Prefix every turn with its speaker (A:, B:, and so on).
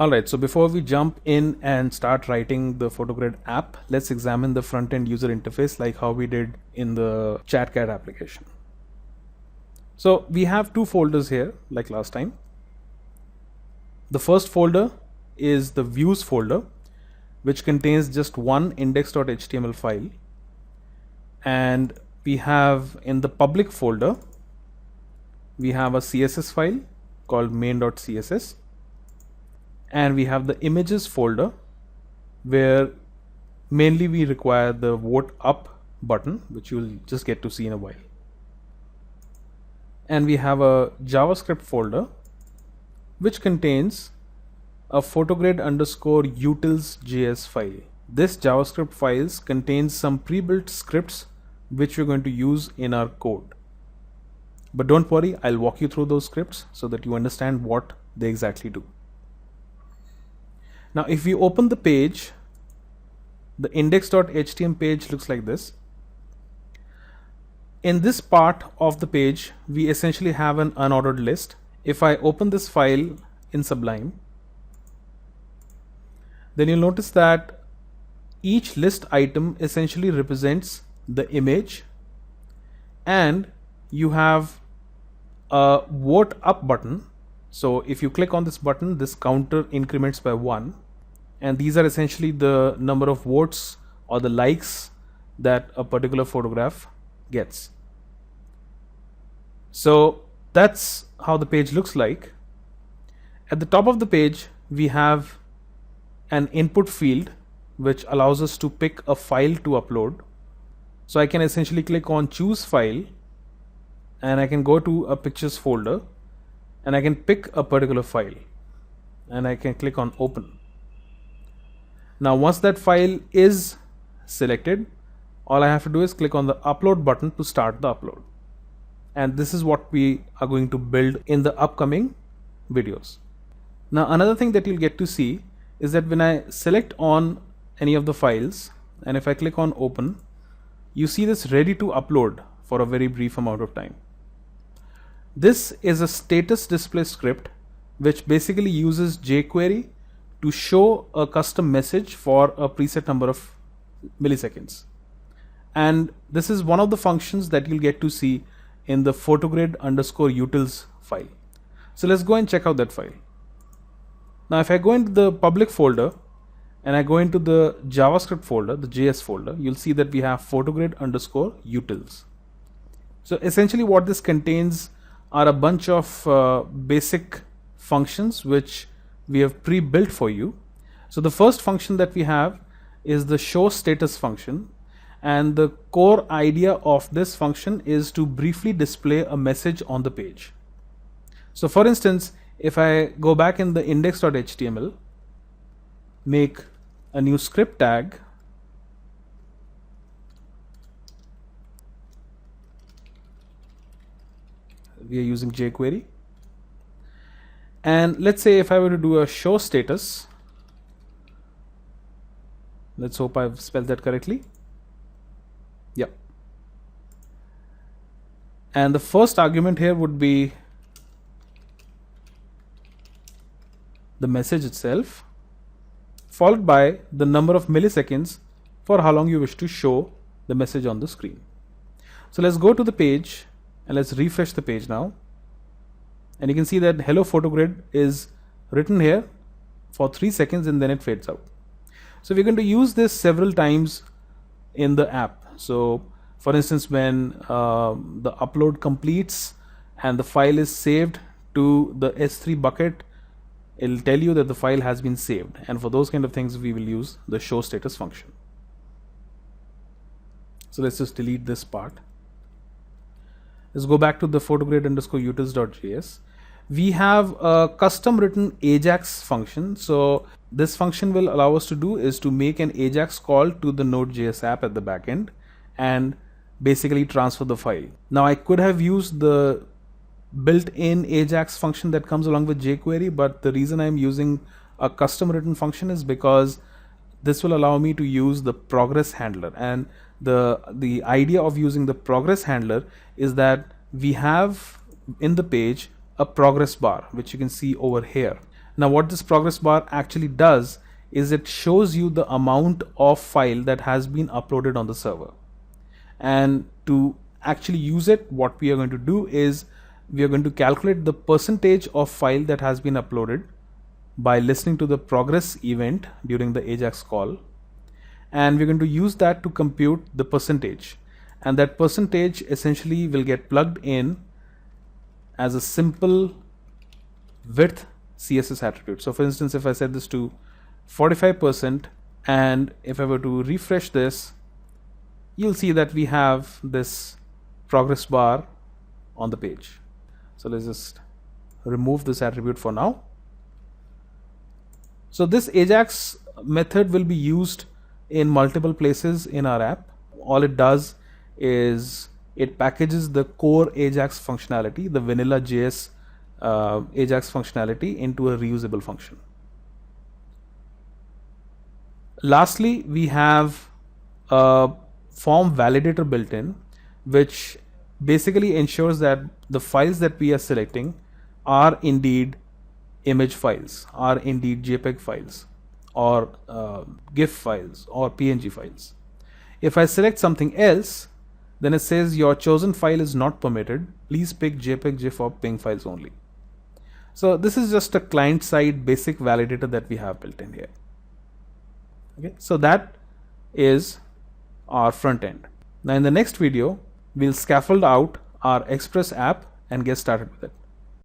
A: Alright, so before we jump in and start writing the PhotoGrid app, let's examine the front-end user interface like how we did in the ChatCat application. So we have two folders here like last time. The first folder is the views folder, which contains just one index.html file, and we have in the public folder we have a CSS file called main.css, and we have the images folder where mainly we require the vote up button, which you'll just get to see in a while. And we have a JavaScript folder which contains a photogrid_utils.js file. This JavaScript files contains some pre-built scripts which we're going to use in our code. But don't worry, I'll walk you through those scripts so that you understand what they exactly do. Now if we open the page, the index.html page looks like this. In this part of the page, we essentially have an unordered list. If I open this file in Sublime, then you'll notice that each list item essentially represents the image, and you have a vote up button. So if you click on this button, this counter increments by 1, and these are essentially the number of votes or the likes that a particular photograph gets. So that's how the page looks like. At the top of the page, we have an input field which allows us to pick a file to upload. So I can essentially click on choose file, and I can go to a pictures folder, and I can pick a particular file, and I can click on open. Now once that file is selected, all I have to do is click on the upload button to start the upload. And this is what we are going to build in the upcoming videos. Now another thing that you'll get to see is that when I select on any of the files, and if I click on open, you see this ready to upload for a very brief amount of time. This is a status display script which basically uses jQuery to show a custom message for a preset number of milliseconds. And this is one of the functions that you'll get to see in the photogrid_utils file. So let's go and check out that file. Now if I go into the public folder and I go into the JavaScript folder, the JS folder, you'll see that we have photogrid_utils. So essentially what this contains are a bunch of basic functions which we have pre-built for you. So the first function that we have is the show status function, and the core idea of this function is to briefly display a message on the page. So for instance, if I go back in the index.html, make a new script tag, we are using jQuery, and let's say if I were to do a show status, let's hope I've spelled that correctly. Yep. And the first argument here would be the message itself, followed by the number of milliseconds for how long you wish to show the message on the screen. So let's go to the page and let's refresh the page now. And you can see that hello photogrid is written here for 3 seconds and then it fades out. So we're going to use this several times in the app. So for instance, when the upload completes and the file is saved to the S3 bucket, it'll tell you that the file has been saved. And for those kind of things, we will use the show status function. So let's just delete this part. Let's go back to the photogrid_utils.js. We have a custom written Ajax function. So this function will allow us to do is to make an Ajax call to the Node.js app at the backend and basically transfer the file. Now I could have used the built-in Ajax function that comes along with jQuery, but the reason I'm using a custom written function is because this will allow me to use the progress handler. And the idea of using the progress handler is that we have in the page a progress bar, which you can see over here. Now what this progress bar actually does is it shows you the amount of file that has been uploaded on the server. And to actually use it, what we are going to do is we are going to calculate the percentage of file that has been uploaded by listening to the progress event during the AJAX call. And we're going to use that to compute the percentage. And that percentage essentially will get plugged in as a simple width CSS attribute. So for instance, if I set this to 45%, and if I were to refresh this, you'll see that we have this progress bar on the page. So let's just remove this attribute for now. So this AJAX method will be used in multiple places in our app. All it does is it packages the core AJAX functionality, the vanilla JS AJAX functionality, into a reusable function. Lastly, we have a form validator built in, which basically ensures that the files that we are selecting are indeed image files, are indeed JPEG files, or GIF files, or PNG files. If I select something else, then it says your chosen file is not permitted. Please pick JPEG, GIF, or PNG files only. So this is just a client-side basic validator that we have built in here. Okay, so that is our front end. Now in the next video, we'll scaffold out our Express app and get started with it.